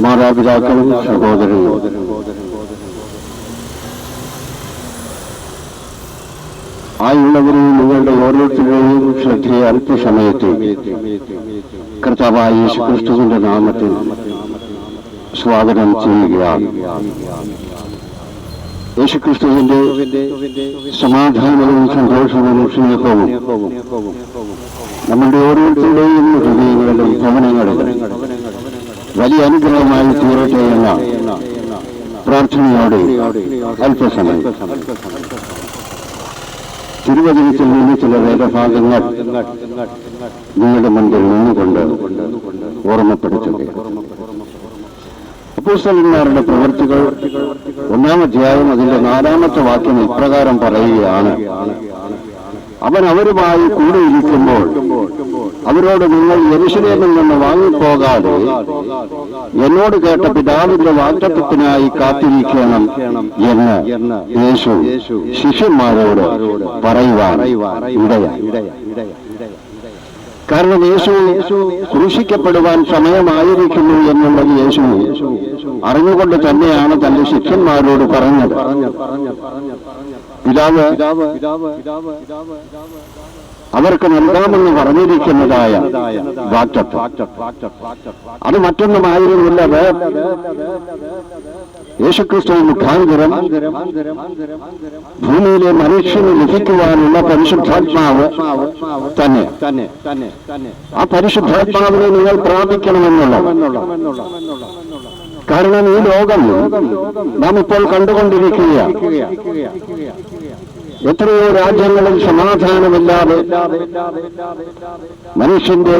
മാതാപിതാക്കളും സഹോദരങ്ങളും ആയുള്ളവരെയും നിങ്ങളുടെ ഓരോരുത്തരുടെയും ശ്രദ്ധയെ അല്പസമയത്ത് കർത്താവായ യേശുക്രിസ്തുവിന്റെ നാമത്തിൽ സ്വാഗതം ചെയ്യുകയാണ്. യേശുക്രിസ്തുവിന്റെ സമാധാനവും സന്തോഷവും സ്നേഹവും നമ്മുടെ ഓരോരുത്തരുടെയും ഹൃദയങ്ങളിലും ഭവനങ്ങളിലും വലിയ അനുഗ്രഹമായി തീരട്ടെ എന്ന പ്രാർത്ഥനയോടെ അല്പസമയം തിരുവചനത്തിൽ നിന്ന് ചില വേദഭാഗങ്ങൾ നിങ്ങളുടെ മുൻപിൽ നിന്നുകൊണ്ട് ഓർമ്മപ്പെടുത്തുക. അപ്പോസ്തലന്മാരുടെ പ്രവൃത്തികൾ 1-ാം അധ്യായം അതിന്റെ 4-ാമത്തെ വാക്യം ഇപ്രകാരം പറയുകയാണ്: അവൻ അവരുമായി കൂടെയിരിക്കുമ്പോൾ അവരോട്, നിങ്ങൾ യെരൂശലേമിൽ നിന്ന് വാങ്ങിപ്പോകാതെ എന്നോട് കേട്ട പിതാവിന്റെ വാഗ്ദത്തത്തിനായി കാത്തിരിക്കണം എന്ന് യേശു ശിഷ്യന്മാരോട് പറയുവാൻ ഇടയായി. കാരണം യേശു ക്രൂശിക്കപ്പെടുവാൻ സമയമായിരിക്കുന്നു എന്നുള്ളത് യേശു അറിഞ്ഞുകൊണ്ട് തന്നെയാണ് തന്റെ ശിഷ്യന്മാരോട് പറഞ്ഞത്. പിതാവ് അവർക്ക് നൽകാമെന്ന് പറഞ്ഞിരിക്കുന്നതായ വാഗ്ദത്തം അത് മറ്റൊന്നുമായിരുന്നില്ല. യേശുക്രിസ്തു മുഖാന്തരം ഭൂമിയിലെ മനുഷ്യന് ലഭിക്കുവാനുള്ള പരിശുദ്ധാത്മാവ് തന്നെ. ആ പരിശുദ്ധാത്മാവിനെ നിങ്ങൾ പ്രാപിക്കണമെന്നുള്ളത്. കാരണം ഈ ലോകം നാം ഇപ്പോൾ കണ്ടുകൊണ്ടിരിക്കുകയാണ്. എത്രയോ രാജ്യങ്ങളിൽ സമാധാനമില്ലാതെ മനുഷ്യന്റെ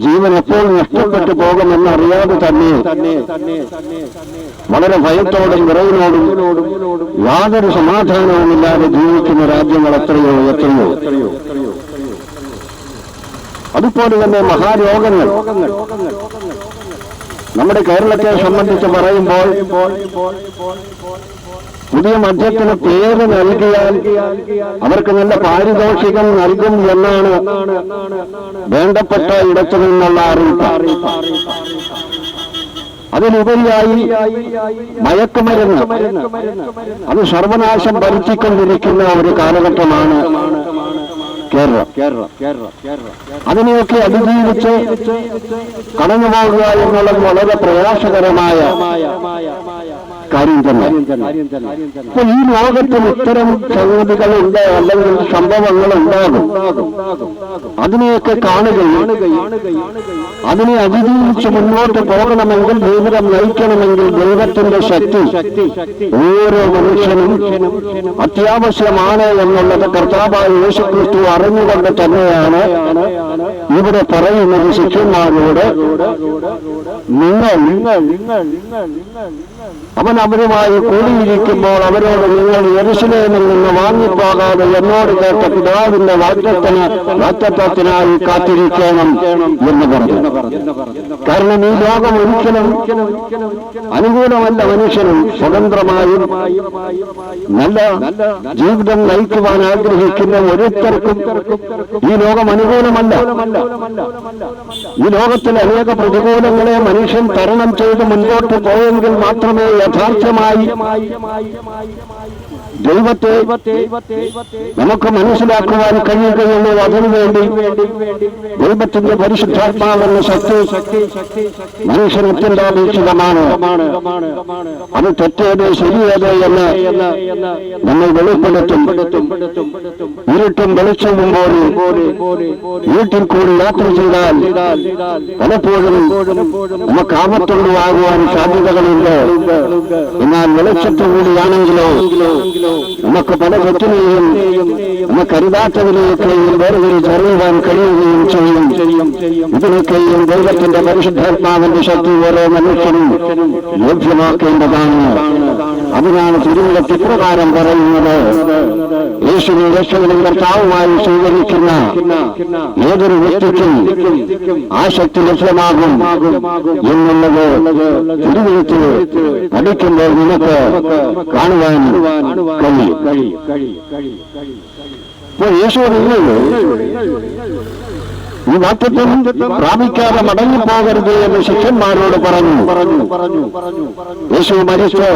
ജീവൻ എപ്പോൾ നഷ്ടപ്പെട്ടു പോകുമെന്നറിയാതെ തന്നെ വളരെ ഭയത്തോടും വിറവിനോടും യാതൊരു സമാധാനവുമില്ലാതെ ജീവിക്കുന്ന രാജ്യങ്ങൾ എത്രയോ. അതുപോലെ തന്നെ മഹാരോഗങ്ങൾ നമ്മുടെ കേരളത്തെ സംബന്ധിച്ച് പറയുമ്പോൾ പുതിയ മദ്യത്തിന് പേര് നൽകിയാൽ അവർക്ക് നല്ല പാരിതോഷികം നൽകും എന്നാണ് വേണ്ടപ്പെട്ട ഇടത്തു നിന്നുള്ള അറിയിപ്പ്. അതിലുപരിയായി മയക്കുമരുന്ന് അത് സർവനാശം വരുത്തിക്കൊണ്ടിരിക്കുന്ന ഒരു കാലഘട്ടമാണ് കേരളം. അതിനെയൊക്കെ അതിജീവിച്ച് കടന്നുപോകുക എന്നുള്ളത് വളരെ പ്രയാസകരമായ കാര്യം തന്നെ. അപ്പൊ ഈ ലോകത്തിൽ ഇത്തരം സംഗതികളുണ്ട്, അല്ലെങ്കിൽ സംഭവങ്ങൾ ഉണ്ടാകും. അതിനെയൊക്കെ കാണുകയും അതിനെ അതിജീവിച്ച് മുന്നോട്ട് പോകണമെങ്കിൽ, ജീവിതം നയിക്കണമെങ്കിൽ ദൈവത്തിന്റെ ശക്തി ഓരോ മനുഷ്യനും അത്യാവശ്യമാണ് എന്നുള്ളത് കർത്താവായ യേശുക്രിസ്തു അറിഞ്ഞുകൊണ്ട് തന്നെയാണ് ഇവിടെ പറയുന്നത് ശിഷ്യന്മാരോട്, അവൻ അവരുമായി കൂടിയിരിക്കുമ്പോൾ അവരോട്, നിങ്ങൾ യെരൂശലേമിൽ നിന്ന് വാങ്ങിപ്പോകാതെ എന്നോട് കേട്ട പിതാവിന്റെ വാഗ്ദത്തത്തിനായി കാത്തിരിക്കണം എന്ന് പറഞ്ഞു. കാരണം ഈ ലോകം ഒരിക്കലും അനുകൂലമല്ല. മനുഷ്യനും സ്വതന്ത്രമായും നല്ല ജീവിതം നയിക്കുവാൻ ആഗ്രഹിക്കുന്ന ഓരോരുത്തർക്കും ഈ ലോകം അനുകൂലമല്ല. ഈ ലോകത്തിൽ അനേക പ്രതികൂലങ്ങളെ മനുഷ്യൻ തരണം ചെയ്ത് മുൻപോട്ട് പോയെങ്കിൽ മാത്രമേ യഥാർത്ഥമായി ദൈവത്തെ നമുക്ക് മനസ്സിലാക്കുവാൻ കഴിയുകയുള്ളൂ. അതിനുവേണ്ടി ദൈവത്തിന്റെ പരിശുദ്ധാത്മാവെന്ന ശക്തി മനുഷ്യൻ അത്യന്താപേക്ഷിതമാണ്. അത് തെറ്റേത് ശരിയേത് എന്ന് നമ്മൾ വെളിപ്പെടുത്തും. ഇരുട്ടും വെളിച്ചവും പോലെ വീട്ടിൽ കൂടി യാത്ര ചെയ്താൽ പലപ്പോഴും നമുക്ക് ആപത്തുള്ളവാകുവാൻ സാധ്യതകളുണ്ട്. എന്നാൽ വെളിച്ചത്തുകൂടിയാണെങ്കിലോ നമുക്ക് പല തെറ്റിനെയും നമുക്ക് കരുതാത്തതിനെയൊക്കെയും വേർതിരിച്ചറിയുവാൻ കഴിയുകയും ചെയ്യും. ഇതിനൊക്കെയും ദൈവത്തിന്റെ പരിശുദ്ധാത്മാവിന്റെ ശക്തി ഓരോ മനുഷ്യനും ലഭ്യമാക്കേണ്ടതാണ്. അതിനാണ് തിരുവചനത്തിൽ ഇപ്രകാരം പറയുന്നത്: യേശുവിനെ രക്ഷകനും കർത്താവുമായി സ്വീകരിക്കുന്ന ഏതൊരു വ്യക്തിക്കും ആ ശക്തി ലഭ്യമാകും എന്നുള്ളത് തിരുവചനത്തിൽ പഠിക്കുമ്പോൾ നിനക്ക് കാണുവാൻ കഴിയും. ഇപ്പോൾ യേശു ഈ വാക്യത്വം പ്രാപിക്കാതെ മടങ്ങിപ്പോകരുത് എന്ന് ശിഷ്യന്മാരോട് പറഞ്ഞു. യേശു മരിച്ച്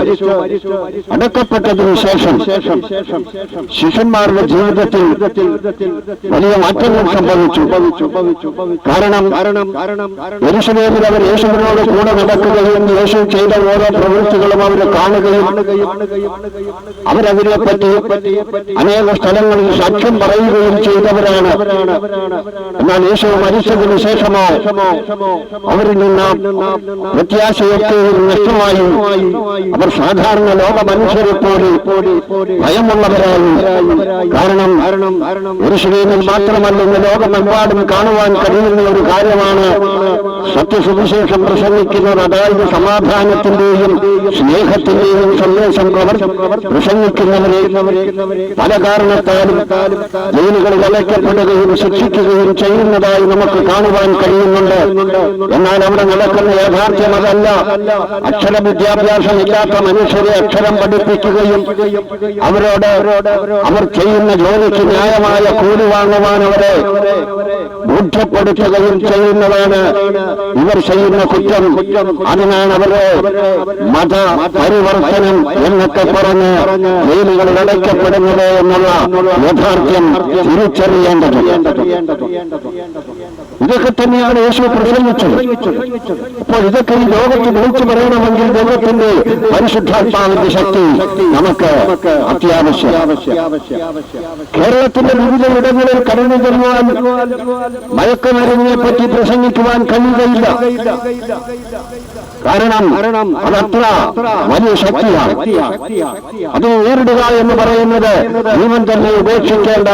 അടക്കപ്പെട്ടതിനു ശേഷം ശിഷ്യന്മാരുടെ ജീവിതത്തിൽ വലിയ മാറ്റങ്ങൾ സംഭവിച്ചു. കാരണം യെരൂശലേമിൽ അവർ യേശുവിനോട് കൂടെ നടക്കുകയും യേശു ചെയ്ത ഓരോ പ്രവൃത്തികളും അവർ കാണുകയും അവരതിനെപ്പറ്റി അനേക സ്ഥലങ്ങളിൽ സാക്ഷ്യം പറയുകയും ചെയ്തവരാണ്. എന്നാൽ യേശു മരിച്ചതിനു ശേഷമോ അവരിൽ നിന്ന് വ്യത്യാസയൊക്കെ നഷ്ടമായി. അവർ സാധാരണ ലോക മനുഷ്യരെ പോലെ ഭയമുള്ളവരായി. കാരണം യെരൂശലേമിൽ മാത്രമല്ല ഇന്ന് ലോകമെമ്പാടും കാണുവാൻ കഴിയുന്ന ഒരു കാര്യമാണ് സത്യസുവിശേഷം പ്രസംഗിക്കുന്നത്. അതായത് സമാധാനത്തിന്റെയും സ്നേഹത്തിന്റെയും സന്ദേശം പ്രസംഗിക്കുന്നവരെ പല കാരണത്താലും ജയിലുകളിൽ അടയ്ക്കപ്പെടുകയും ശിക്ഷിക്കുകയും ചെയ്യുന്നതായി നമുക്ക് കാണുവാൻ കഴിയുന്നുണ്ട്. എന്നാൽ അവിടെ നടക്കുന്ന യാഥാർത്ഥ്യം അതല്ല. അക്ഷര വിദ്യാഭ്യാസം ഇല്ലാത്ത മനുഷ്യരെ അക്ഷരം പഠിപ്പിക്കുകയും അവരോട് അവർ ചെയ്യുന്ന ജോലിക്ക് ന്യായമായ കൂലി വാങ്ങുവാൻ അവരെ ബോധ്യപ്പെടുത്തുകയും ചെയ്യുന്നതാണ് ഇവർ ചെയ്യുന്ന കുറ്റം. അതിനാണ് അവരെ മത പരിവർത്തനം എന്നൊക്കെ പറഞ്ഞ് ജയിലുകളിൽ അടയ്ക്കപ്പെടുന്നത് എന്നുള്ള യാഥാർത്ഥ്യം തിരിച്ചറിയേണ്ടത്. ഇതൊക്കെ തന്നെയാണ് യേശു പ്രസംഗിച്ചത്. അപ്പോൾ ഇതൊക്കെ ഈ ലോകത്ത് വിളിച്ചു പറയണമെങ്കിൽ ദൈവത്തിന്റെ പരിശുദ്ധാത്മാവിന്റെ ശക്തി നമുക്ക് അത്യാവശ്യം. കേരളത്തിന്റെ വിവിധ ഇടങ്ങളിൽ കടന്നു ചെല്ലുവാൻ മയക്കുമരുന്നിനെ പറ്റി പ്രസംഗിക്കുവാൻ കഴിയുകയില്ല. കാരണം അതത്ര വലിയ ശക്തിയാണ്. അത് നേരിടുക എന്ന് പറയുന്നത് ജീവൻ തന്നെ ഉപേക്ഷിക്കേണ്ട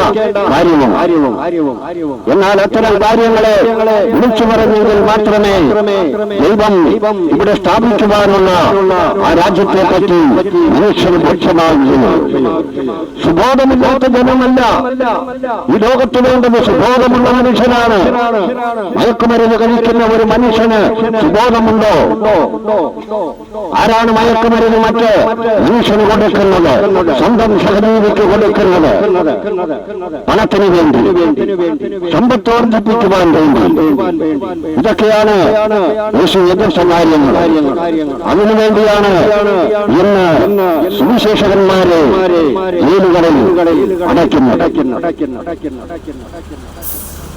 കാര്യവും. എന്നാൽ അത്തരം കാര്യങ്ങളെ വിളിച്ചു പറഞ്ഞെങ്കിൽ മാത്രമേ ദൈവം ഇവിടെ സ്ഥാപിക്കുവാനുള്ള ആ രാജ്യത്തെ പറ്റി മനുഷ്യന് ബോധ്യമാകുന്നു. സുബോധമില്ലാത്ത ജനമല്ല ഈ ലോകത്ത് വേണ്ടത്. സുബോധമുള്ള മനുഷ്യനാണ്. മയക്കുമരുന്ന് കഴിക്കുന്ന ഒരു മനുഷ്യന് സുബോധമുണ്ടോ? ആരാണ് മയക്കുമരുന്ന് മറ്റ് മനുഷ്യന് കൊടുക്കുന്നത്? സ്വന്തം സഹജീവിക്ക് കൊടുക്കുന്നത് പണത്തിന് വേണ്ടി, സമ്പത്ത് വർദ്ധിപ്പിക്കുവാൻ വേണ്ടി. ഇതൊക്കെയാണ് യേശു എതിർത്ത കാര്യങ്ങൾ. അതിനുവേണ്ടിയാണ് ഇന്ന് സുവിശേഷകന്മാരെ ജയിലുകളിൽ അടയ്ക്കുന്നത്.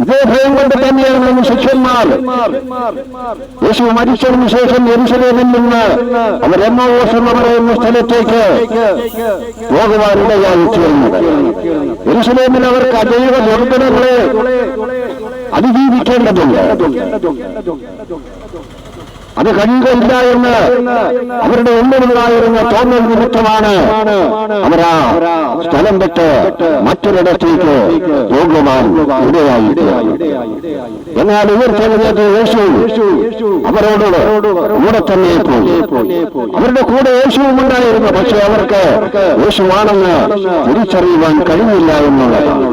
ഇതേ ഭയം കൊണ്ട് തന്നെയാണ് ശിഷ്യന്മാർ യേശു മരിച്ചതിനു ശേഷം യെരൂശലേമിൽ നിന്ന് അവർ എമ്മൗസ് എന്ന് പറയുന്ന സ്ഥലത്തേക്ക് പോകുവാനിടയായി തീർന്നത്. യെരൂശലേമിൽ അവർക്ക് അജൈവ ദുർഘടങ്ങളെ അതിജീവിക്കേണ്ടതുണ്ട്. അത് കഴിയുകയില്ല എന്ന് അവരുടെ ഉള്ളിലുണ്ടായിരുന്ന തോന്നൽ നിമിത്തമാണ് അവരാ സ്ഥലം വിട്ട് മറ്റൊരിടത്തേക്ക് പോകുവാൻ ഇടയായി. എന്നാൽ ഇവർ തെളിഞ്ഞത് യേശു അവരോട് കൂടെ തന്നെ പോയി. അവരുടെ കൂടെ യേശുവും ഉണ്ടായിരുന്നു. പക്ഷെ അവർക്ക് യേശുവാണെന്ന് തിരിച്ചറിയുവാൻ കഴിയില്ല എന്നുള്ളതാണ്.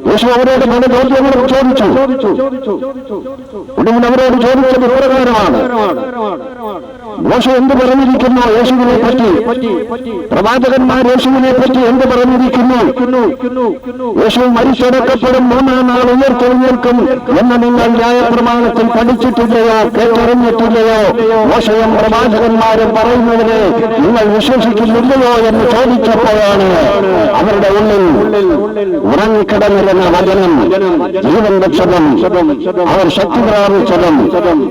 യേശു അവരോട് പല ചോദ്യങ്ങളും ചോദിച്ചു. ഒടുവിൽ അവരോട് ചോദിച്ചത് പ്രകാരമാണ്. മോശ എന്ത് പറഞ്ഞിരിക്കുന്നു യേശുവിനെ പറ്റി? പ്രവാചകന്മാർ യേശുവിനെ പറ്റി എന്ത് പറഞ്ഞിരിക്കുന്നു? യേശു മരിച്ചടക്കപ്പെടും, മൂന്നാം നാൾ ഉയർത്തെഴുന്നേൽക്കും എന്ന് നിങ്ങൾ ന്യായപ്രമാണത്തിൽ പഠിച്ചിട്ടില്ലയോ, കേട്ടറിഞ്ഞിട്ടില്ലയോ? മോശയും പ്രവാചകന്മാരും പറയുന്നതിനെ നിങ്ങൾ വിശ്വസിക്കുന്നില്ലയോ എന്ന് ചോദിച്ചപ്പോഴാണ് അവരുടെ ഉള്ളിൽ ഉറങ്ങിക്കിടന്നിരുന്ന വചനം ജീവൻ വെച്ചതും അവർ ശക്തി പ്രാപിച്ചതും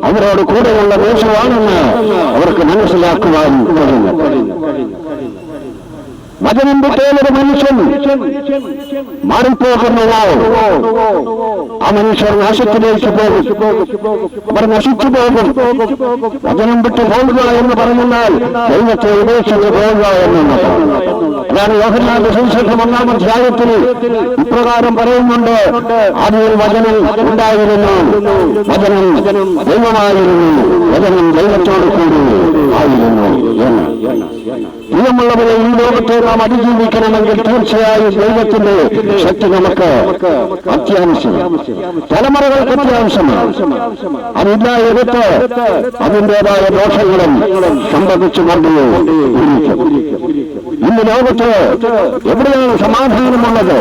അവരോട് കൂടെയുള്ള യേശുവാണെന്ന് അവർക്ക് മനസ്സിലാക്കുവാൻ കഴിയുന്നു. വചനം വിട്ടേലൊരു മനുഷ്യൻ മാറിപ്പോകുന്നുവോ ആ മനുഷ്യർ നാശത്തിലേക്ക് പോകും. അവർ നശിച്ചു പോകും. വചനം വിട്ട് പോകുക എന്ന് പറഞ്ഞാൽ ദൈവത്തെ ഉപേക്ഷിച്ച് പോകുക എന്നുള്ളതാണ്. അതാണ് യോഹന്നാന്റെ സുവിശേഷം 1-ാം അധ്യായത്തിൽ ഇപ്രകാരം പറയുന്നുണ്ട്. ആദിയിൽ വചനം ഉണ്ടായിരുന്നു, വചനം ദൈവമായിരുന്നു, വചനം ദൈവത്തോട് കൂടി ആയിരുന്നു എന്ന്. പ്രിയമുള്ളവരെ, ഈ ലോകത്തെ നാം അതിജീവിക്കണമെങ്കിൽ തീർച്ചയായും ദൈവത്തിന്റെ ശക്തി നമുക്ക് അത്യാവശ്യം, തലമുറകൾക്ക് അത്യാവശ്യമാണ്. അതില്ലായെടുത്ത് അതിൻ്റെതായ ദോഷങ്ങളും സംഭവിച്ചുകൊണ്ട് ഇന്ന് ലോകത്ത് എവിടെയാണ് സമാധാനമുള്ളത്?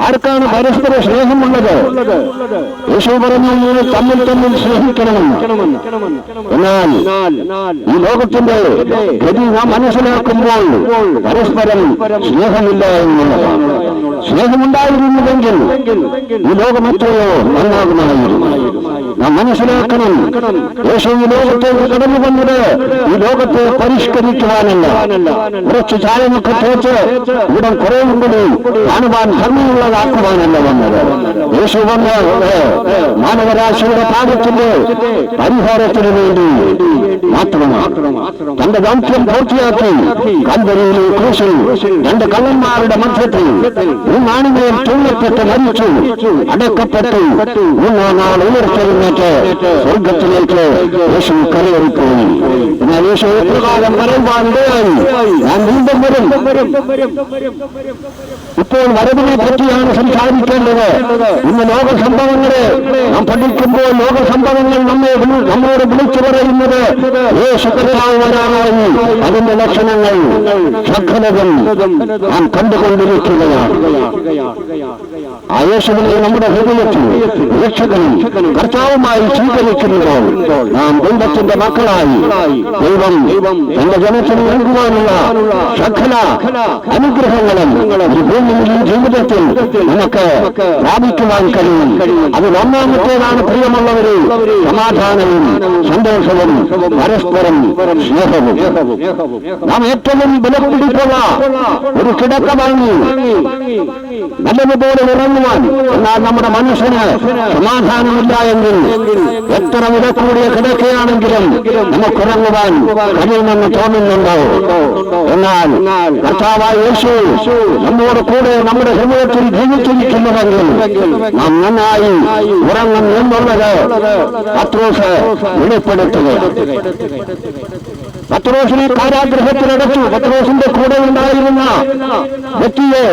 ആർക്കാണ് പരസ്പര സ്നേഹമുള്ളത്? യേശു പറഞ്ഞു തമ്മിൽ തമ്മിൽ സ്നേഹിക്കണമെന്ന്. എന്നാൽ ഈ ലോകത്തിന്റെ ഗതി നാം മനസ്സിലാക്കുമ്പോൾ പരസ്പരം സ്നേഹമില്ല എന്നുള്ളതാണ്. സ്നേഹമുണ്ടായിരുന്നുവെങ്കിൽ ഈ ലോകം എത്രയോ നന്നാകുമായിരുന്നു. നാം മനസ്സിലാക്കണം, യേശു ഈ ലോകത്തേക്ക് കടന്നു വന്നത് ഈ ലോകത്തെ പരിഷ്കരിക്കുവാനല്ല, കുറച്ച് ചായമൊക്കെ തേച്ച് ഇവിടം കുറേയും കൂടി കാണുവാൻ ഭംഗിയുള്ളതാക്കുവാനല്ല വന്നത്. യേശു വന്ന് മാനവരാശിയുടെ പാപത്തിന്റെ പരിഹാരത്തിനു വേണ്ടി മാത്രമാണ്. തന്റെ ദൗത്യം പൂർത്തിയാക്കി കൽവരിയിലെ ക്രൂശിൽ രണ്ട് കള്ളന്മാരുടെ മധ്യത്തിൽ നാണിമേൽ തൂങ്ങപ്പെട്ട് മരിച്ചു, അടക്കപ്പെട്ടു, 3-ാം നാൾ ഉയർത്തെഴുന്നേറ്റ് സ്വർഗത്തിലേക്ക് യേശു കരയേറിപ്പോയി. എന്നാൽ യേശു എത്രകാലം പറയുവാനിടയായി, ഞാൻ വീണ്ടും വരും. ഇപ്പോൾ വരവിനെ പറ്റിയാണ് സംസാരിക്കേണ്ടത്. ഇന്ന് ലോക സംഭവങ്ങളെ നാം പഠിക്കുമ്പോൾ ലോക സംഭവങ്ങൾ നമ്മോട് വിളിച്ചു പറയുന്നത് യേശു കർത്താവ് വരാനായി അതിന്റെ ലക്ഷണങ്ങൾ സകലതും നാം കണ്ടുകൊണ്ടിരിക്കുകയാണ്. ആ യേശുവിനെ നമ്മുടെ ഹൃദയത്തിൽ രക്ഷകനും കർത്താവുമായി സ്വീകരിക്കുമ്പോൾ നാം ദൈവത്തിന്റെ മക്കളായി ദൈവം തന്റെ ജനത്തിന് നൽകുവാനുള്ള സകല അനുഗ്രഹങ്ങളും ഈ ഭൂമിയിൽ ജീവിതത്തിൽ നമുക്ക് പ്രാപിക്കുവാൻ കഴിയും. അത് ഒന്നാമത്തേതാണ് പ്രിയമുള്ളവരെ, സമാധാനവും സന്തോഷവും പരസ്പരം സ്നേഹവും. നാം ഏറ്റവും ബലപിടിപ്പുള്ള ഒരു കിടക്ക വാങ്ങി നല്ലതുപോലെ ഉറങ്ങുവാൻ, എന്നാൽ നമ്മുടെ മനസ്സിന് സമാധാനമില്ല എങ്കിൽ എത്ര വില കൂടിയ കിടക്കയാണെങ്കിലും നമുക്കുറങ്ങുവാൻ കഴിയുമെന്ന് തോന്നുന്നുണ്ടോ? എന്നാൽ കർത്താവായ യേശു നമ്മോട് കൂടെ നമ്മുടെ ഹൃദയത്തിൽ ജീവിച്ചിരിക്കുന്നുവെങ്കിൽ നാം നന്നായി ഉറങ്ങും എന്നുള്ളത് പത്രോസ് വെളിപ്പെടുത്തുക. പത്രോസിനെ കാരാഗൃഹത്തിലടച്ചു. പത്രോസിന്റെ കൂടെ ഉണ്ടായിരുന്ന വ്യക്തിയെ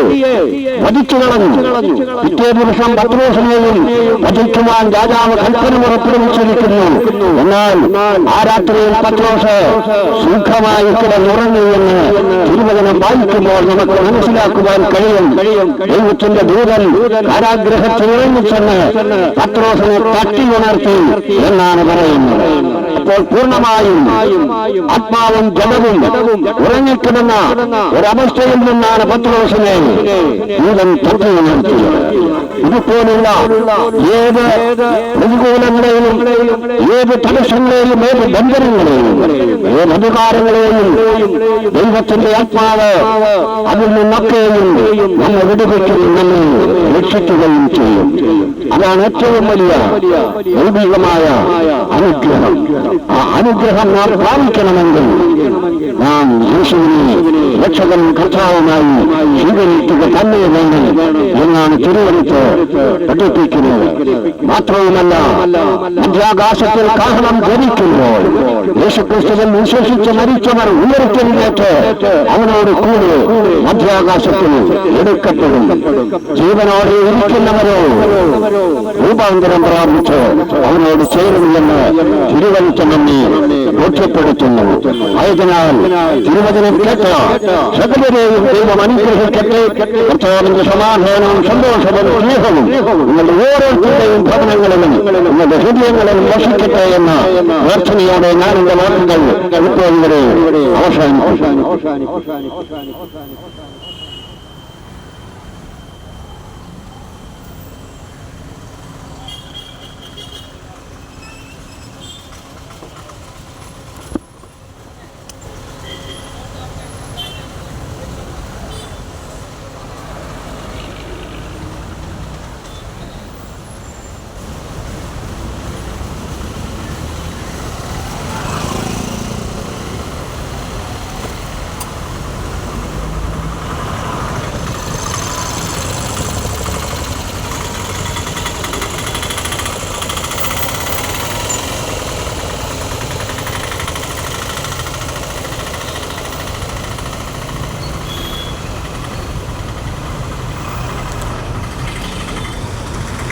വധിച്ചു കളഞ്ഞു. പിറ്റേ ദിവസം പത്രോസിനെയും വധിക്കുവാൻ രാജാവ് കൽപ്പന പുറപ്പെടുവിച്ചിരിക്കുന്നു. എന്നാൽ ആ രാത്രിയിൽ പത്രോസ് സുഖമായി കിടന്നുറങ്ങി എന്ന് തിരുവചനം വായിക്കുമ്പോൾ നമുക്ക് മനസ്സിലാക്കുവാൻ കഴിയും. ദൈവത്തിന്റെ ദൂതൻ കാരാഗൃഹത്തിൽ ഇറങ്ങിച്ചെന്ന് പത്രോസിനെ തട്ടിയുണർത്തി എന്നാണ് പറയുന്നത്. അപ്പോൾ പൂർണ്ണമായും ആത്മാവും ജഡവും ഉറങ്ങിക്കിടന്ന ഒരവസ്ഥയിൽ നിന്നാണ് പത്രോസിനെ ദൂതൻ തട്ടിയുണർത്തിയത്. ഇതുപോലുള്ള ഏത് പ്രതികൂലങ്ങളെയും ഏത് തടസ്സങ്ങളെയും ഏത് ബന്ധനങ്ങളെയും ഏത് അധികാരങ്ങളെയും ദൈവത്തിന്റെ ആത്മാവ് അതിൽ നിന്നൊക്കെയും നമ്മെ വിടുവിക്കുകയും നമ്മെ രക്ഷിക്കുകയും ചെയ്യും. അതാണ് ഏറ്റവും വലിയ ദൈവികമായ അനുഗ്രഹം. ആ അനുഗ്രഹം നാം പ്രാപിക്കണമെങ്കിൽ നാം യേശുവിനെ രക്ഷകൻ കർത്താവുമായി സ്വീകരിക്കുക തന്നെ വേണം എന്നാണ് തിരുവനന്തപുരത്ത് പഠിപ്പിക്കുന്നത്. മാത്രവുമല്ല, മധ്യാകാശത്തിൽ കാഹളം ധരിക്കുമ്പോൾ യേശുക്രിസ്തുവിൽ വിശ്വസിച്ച് മരിച്ചവർ ഉയർത്തെഴുന്നേറ്റ് അവനോട് കൂടെ മധ്യാകാശത്തിൽ എടുക്കപ്പെടും. ജീവനോടെ ഇരിക്കുന്നവരോ രൂപാന്തരം പ്രാപിച്ച് അവനോട് ചേരുമെന്ന് തിരുവനന്തപുരം നമ്മെ ബോധ്യപ്പെടുത്തുന്നു. ആയതിനാൽ തിരുവചനം കേട്ട സകലരെയും ദൈവം അനുഗ്രഹിക്കട്ടെ. കർത്താവിന്റെ സമാധാനവും സന്തോഷവും സ്നേഹവും നിങ്ങളുടെ ഓരോരുത്തരുടെയും ഭവനങ്ങളിലും നിങ്ങളുടെ ഹൃദയങ്ങളിലും വസിക്കട്ടെ എന്ന പ്രാർത്ഥനയോടെ ഞാൻ എന്റെ വാക്കുകൾ ഇപ്പോൾ ഇവിടെ അവസാനിപ്പിക്കുന്നു.